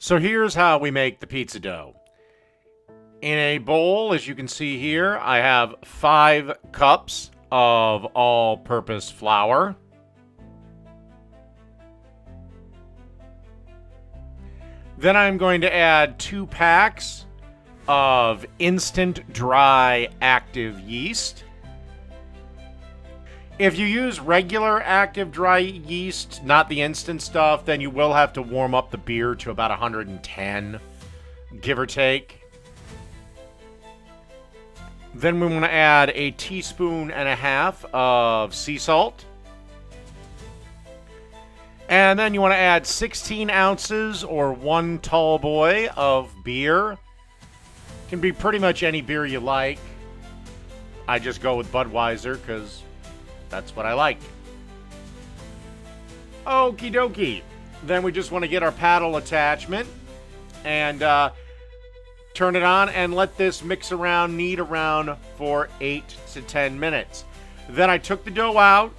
So here's how we make the pizza dough. In a bowl, as you can see here, I have 5 cups of all-purpose flour. Then I'm going to add 2 packs of instant dry active yeast. If you use regular active dry yeast, not the instant stuff, then you will have to warm up the beer to about 110, give or take. Then we want to add a teaspoon and a half of sea salt. And then you want to add 16 ounces or 1 tall boy of beer. Can be pretty much any beer you like. I just go with Budweiser because that's what I like. Okie dokie. Then we just want to get our paddle attachment and turn it on and let this mix around, knead around for 8 to 10 minutes. Then I took the dough out,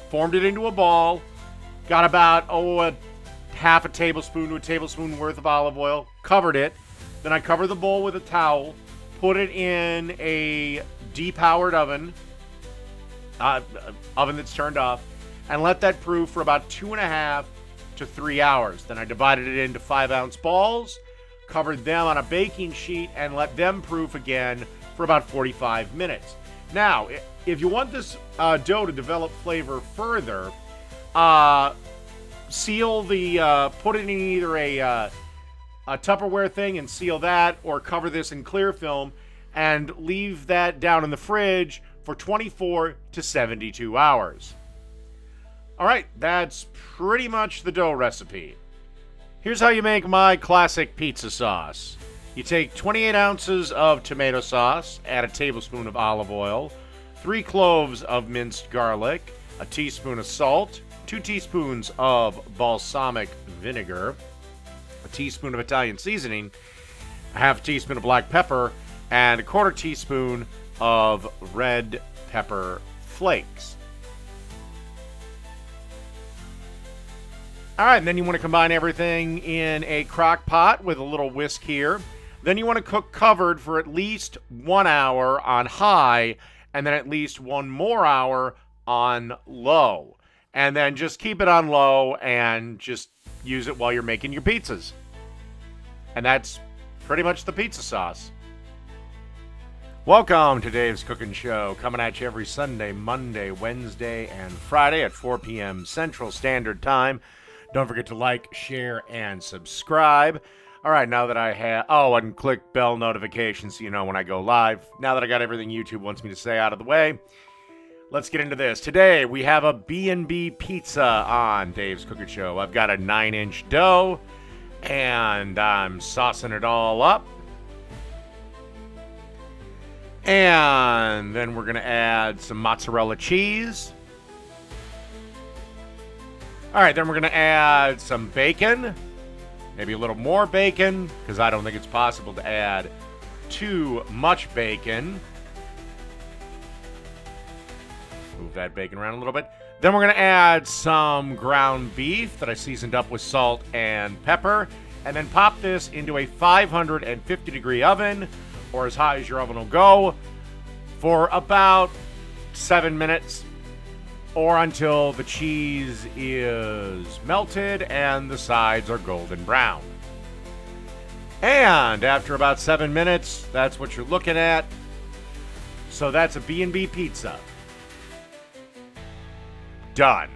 formed it into a ball, got about a half a tablespoon to a tablespoon worth of olive oil, covered it. Then I covered the bowl with a towel, put it in a depowered oven that's turned off, and let that proof for about 2.5 to 3 hours. Then I divided it into 5-ounce balls, covered them on a baking sheet, and let them proof again for about 45 minutes. Now, if you want this dough to develop flavor further, seal the, put it in either a Tupperware thing and seal that, or cover this in clear film and leave that down in the fridge for 24 to 72 hours. All right, that's pretty much the dough recipe. Here's how you make my classic pizza sauce. You take 28 ounces of tomato sauce, add a tablespoon of olive oil, 3 cloves of minced garlic, a teaspoon of salt, 2 teaspoons of balsamic vinegar, a teaspoon of Italian seasoning, a half teaspoon of black pepper, and a 1/4 teaspoon of red pepper flakes. All right, and then you want to combine everything in a crock pot with a little whisk here. Then you want to cook covered for at least 1 hour on high, and then at least 1 more hour on low. And then just keep it on low and just use it while you're making your pizzas. And that's pretty much the pizza sauce. Welcome to Dave's Cooking Show, coming at you every Sunday, Monday, Wednesday, and Friday at 4 p.m. Central Standard Time. Don't forget to like, share, and subscribe. All right, now that I have... Oh, and click bell notifications so you know when I go live. Now that I got everything YouTube wants me to say out of the way, let's get into this. Today, we have a B&B pizza on Dave's Cooking Show. I've got a 9-inch dough, and I'm saucing it all up. And then we're going to add some mozzarella cheese. All right, then we're going to add some bacon. Maybe a little more bacon, because I don't think it's possible to add too much bacon. Move that bacon around a little bit. Then we're going to add some ground beef that I seasoned up with salt and pepper. And then pop this into a 550-degree oven, or as high as your oven will go, for about 7 minutes, or until the cheese is melted and the sides are golden brown. And after about 7 minutes, that's what you're looking at. So that's a B&B pizza. Done.